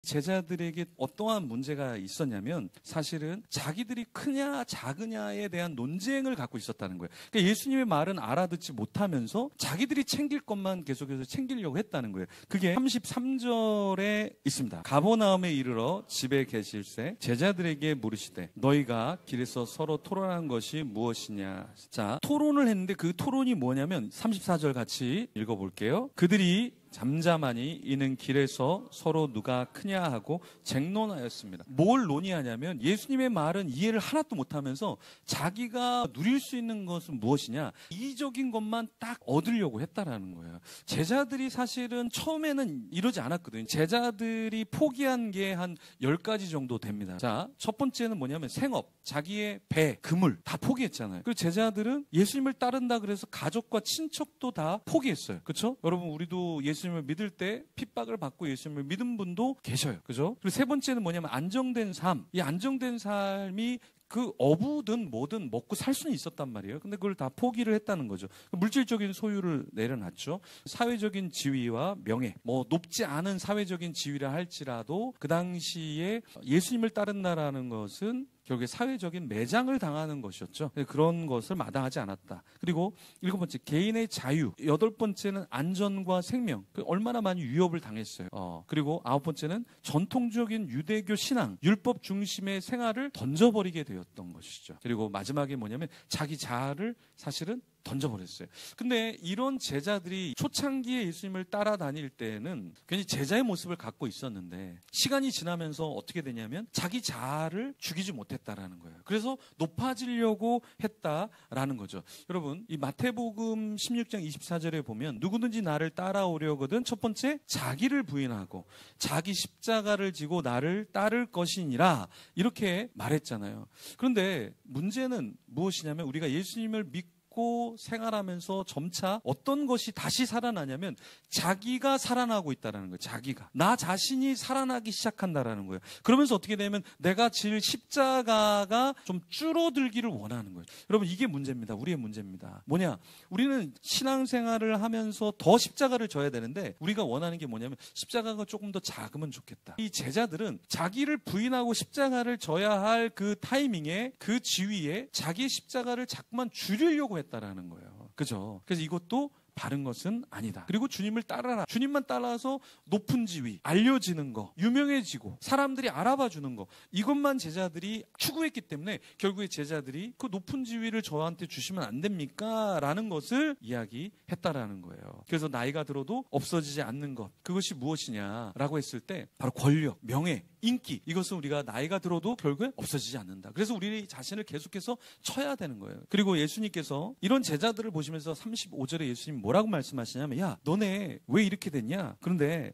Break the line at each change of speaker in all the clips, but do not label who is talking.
제자들에게 어떠한 문제가 있었냐면 사실은 자기들이 크냐 작으냐에 대한 논쟁을 갖고 있었다는 거예요. 그러니까 예수님의 말은 알아듣지 못하면서 자기들이 챙길 것만 계속해서 챙기려고 했다는 거예요. 그게 33절에 있습니다. 가버나움에 이르러 집에 계실새 제자들에게 물으시되 너희가 길에서 서로 토론한 것이 무엇이냐. 자, 토론을 했는데 그 토론이 뭐냐면 34절 같이 읽어볼게요. 그들이 잠잠하니 이는 길에서 서로 누가 크냐 하고 쟁론하였습니다. 뭘 논의하냐면 예수님의 말은 이해를 하나도 못하면서 자기가 누릴 수 있는 것은 무엇이냐, 이기적인 것만 딱 얻으려고 했다라는 거예요. 제자들이 사실은 처음에는 이러지 않았거든요. 제자들이 포기한 게 한 10가지 정도 됩니다. 자, 첫 번째는 뭐냐면 생업, 자기의 배, 그물 다 포기했잖아요. 그리고 제자들은 예수님을 따른다 그래서 가족과 친척도 다 포기했어요. 그렇죠? 여러분, 우리도 예수님을 믿을 때 핍박을 받고 예수님을 믿은 분도 계셔요. 그죠? 그리고 세 번째는 뭐냐면 안정된 삶. 이 안정된 삶이 그 어부든 뭐든 먹고 살 수는 있었단 말이에요. 근데 그걸 다 포기를 했다는 거죠. 물질적인 소유를 내려놨죠. 사회적인 지위와 명예, 뭐 높지 않은 사회적인 지위라 할지라도 그 당시에 예수님을 따른다라는 것은 결국에 사회적인 매장을 당하는 것이었죠. 그런 것을 마다하지 않았다. 그리고 7번째, 개인의 자유. 8번째는 안전과 생명. 얼마나 많이 위협을 당했어요. 그리고 9번째는 전통적인 유대교 신앙, 율법 중심의 생활을 던져버리게 되었던 것이죠. 그리고 마지막에 뭐냐면 자기 자아를 사실은 던져버렸어요. 근데 이런 제자들이 초창기에 예수님을 따라다닐 때는 괜히 제자의 모습을 갖고 있었는데 시간이 지나면서 어떻게 되냐면 자기 자아를 죽이지 못했다라는 거예요. 그래서 높아지려고 했다라는 거죠. 여러분, 이 마태복음 16장 24절에 보면 누구든지 나를 따라오려거든 첫 번째 자기를 부인하고 자기 십자가를 지고 나를 따를 것이니라 이렇게 말했잖아요. 그런데 문제는 무엇이냐면 우리가 예수님을 믿고 생활하면서 점차 어떤 것이 다시 살아나냐면 자기가 살아나고 있다는 거예요. 자기가. 나 자신이 살아나기 시작한다라는 거예요. 그러면서 어떻게 되면 내가 질 십자가가 좀 줄어들기를 원하는 거예요. 여러분, 이게 문제입니다. 우리의 문제입니다. 뭐냐? 우리는 신앙생활을 하면서 더 십자가를 져야 되는데 우리가 원하는 게 뭐냐면 십자가가 조금 더 작으면 좋겠다. 이 제자들은 자기를 부인하고 십자가를 져야 할 그 타이밍에 그 지위에 자기의 십자가를 자꾸만 줄이려고 했다라는 거예요. 그죠? 그래서 이것도 바른 것은 아니다. 그리고 주님을 따라라. 주님만 따라서 높은 지위, 알려지는 거, 유명해지고 사람들이 알아봐 주는 거, 이것만 제자들이 추구했기 때문에 결국에 제자들이 그 높은 지위를 저한테 주시면 안 됩니까? 라는 것을 이야기했다라는 거예요. 그래서 나이가 들어도 없어지지 않는 것, 그것이 무엇이냐라고 했을 때 바로 권력, 명예, 인기, 이것은 우리가 나이가 들어도 결국에 없어지지 않는다. 그래서 우리 자신을 계속해서 쳐야 되는 거예요. 그리고 예수님께서 이런 제자들을 보시면서 35절에 예수님 뭐라고 말씀하시냐면, 야, 너네 왜 이렇게 됐냐? 그런데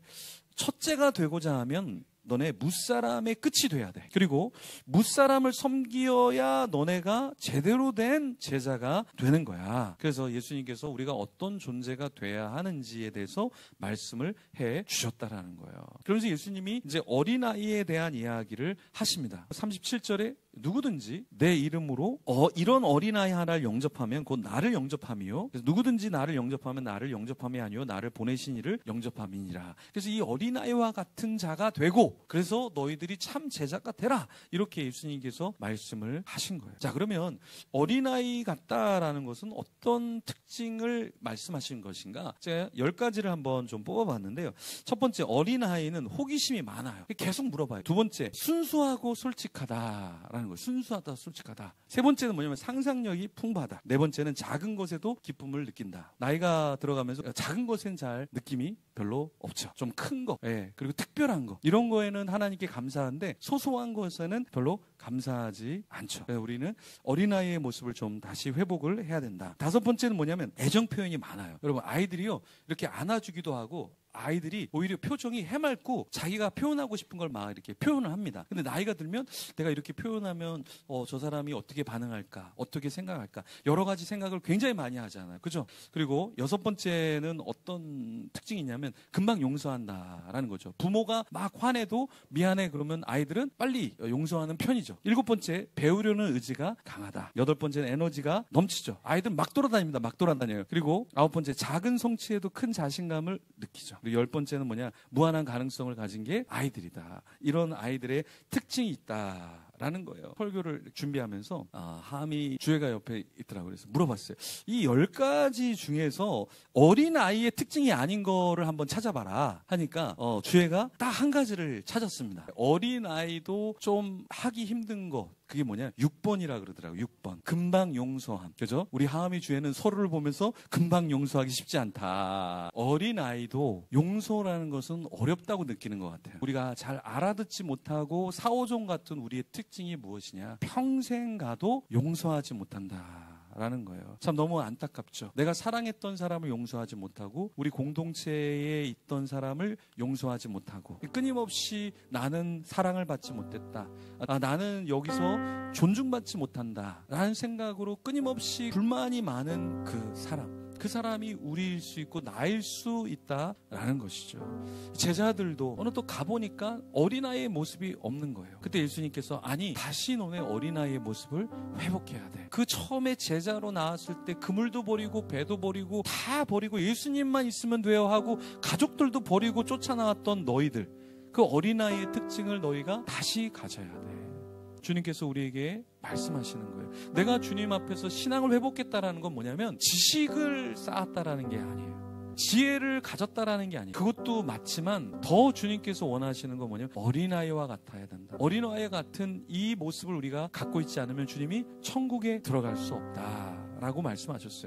첫째가 되고자 하면 너네 무사람의 끝이 돼야 돼. 그리고 무사람을 섬기어야 너네가 제대로 된 제자가 되는 거야. 그래서 예수님께서 우리가 어떤 존재가 돼야 하는지에 대해서 말씀을 해 주셨다라는 거예요. 그러면서 예수님이 이제 어린아이에 대한 이야기를 하십니다. 37절에 누구든지 내 이름으로 이런 어린아이 하나를 영접하면 곧 나를 영접함이요. 그래서 누구든지 나를 영접하면 나를 영접함이 아니요 나를 보내신 이를 영접함이니라. 그래서 이 어린아이와 같은 자가 되고 그래서 너희들이 참 제자가 되라. 이렇게 예수님께서 말씀을 하신 거예요. 자, 그러면 어린아이 같다라는 것은 어떤 특징을 말씀하신 것인가? 제가 10가지를 한번 좀 뽑아봤는데요. 첫 번째, 어린아이는 호기심이 많아요. 계속 물어봐요. 두 번째, 순수하고 솔직하다라는 거예요. 순수하다, 솔직하다. 세 번째는 뭐냐면 상상력이 풍부하다. 네 번째는 작은 것에도 기쁨을 느낀다. 나이가 들어가면서 작은 것엔 잘 느낌이 별로 없죠. 좀 큰 거, 그리고 특별한 거, 이런 거에는 하나님께 감사한데 소소한 것에는 별로 감사하지 않죠. 우리는 어린아이의 모습을 좀 다시 회복을 해야 된다. 다섯 번째는 뭐냐면 애정 표현이 많아요. 여러분, 아이들이요 이렇게 안아주기도 하고 아이들이 오히려 표정이 해맑고 자기가 표현하고 싶은 걸 막 이렇게 표현을 합니다. 근데 나이가 들면 내가 이렇게 표현하면 저 사람이 어떻게 반응할까, 어떻게 생각할까, 여러 가지 생각을 굉장히 많이 하잖아요. 그죠? 그리고 여섯 번째는 어떤 특징이 있냐면 금방 용서한다라는 거죠. 부모가 막 화내도 미안해 그러면 아이들은 빨리 용서하는 편이죠. 일곱 번째, 배우려는 의지가 강하다. 여덟 번째는 에너지가 넘치죠. 아이들은 막 돌아다닙니다. 막 돌아다녀요. 그리고 아홉 번째, 작은 성취에도 큰 자신감을 느끼죠. 그리고 10번째는 뭐냐? 무한한 가능성을 가진 게 아이들이다. 이런 아이들의 특징이 있다라는 거예요. 설교를 준비하면서 하미 주애가 옆에 있더라고요. 그래서 물어봤어요. 이 10가지 중에서 어린아이의 특징이 아닌 거를 한번 찾아봐라 하니까 주애가 딱 한 가지를 찾았습니다. 어린아이도 좀 하기 힘든 거, 그게 뭐냐? 6번이라 그러더라고요. 6번. 금방 용서함. 그죠? 우리 하음이 주에는 서로를 보면서 금방 용서하기 쉽지 않다. 어린아이도 용서라는 것은 어렵다고 느끼는 것 같아요. 우리가 잘 알아듣지 못하고 사오종 같은 우리의 특징이 무엇이냐? 평생 가도 용서하지 못한다. 라는 거예요. 참 너무 안타깝죠. 내가 사랑했던 사람을 용서하지 못하고 우리 공동체에 있던 사람을 용서하지 못하고 끊임없이 나는 사랑을 받지 못했다. 나는 여기서 존중받지 못한다. 라는 생각으로 끊임없이 불만이 많은 그 사람이 우리일 수 있고 나일 수 있다라는 것이죠. 제자들도 어느 또 가보니까 어린아이의 모습이 없는 거예요. 그때 예수님께서 다시 너네 어린아이의 모습을 회복해야 돼. 그 처음에 제자로 나왔을 때 그물도 버리고 배도 버리고 다 버리고 예수님만 있으면 돼요 하고 가족들도 버리고 쫓아나왔던 너희들, 그 어린아이의 특징을 너희가 다시 가져야 돼. 주님께서 우리에게 말씀하시는 거예요. 내가 주님 앞에서 신앙을 회복했다라는 건 뭐냐면 지식을 쌓았다라는 게 아니에요. 지혜를 가졌다라는 게 아니에요. 그것도 맞지만 더 주님께서 원하시는 건 뭐냐면 어린아이와 같아야 된다. 어린아이 같은 이 모습을 우리가 갖고 있지 않으면 주님이 천국에 들어갈 수 없다라고 말씀하셨어요.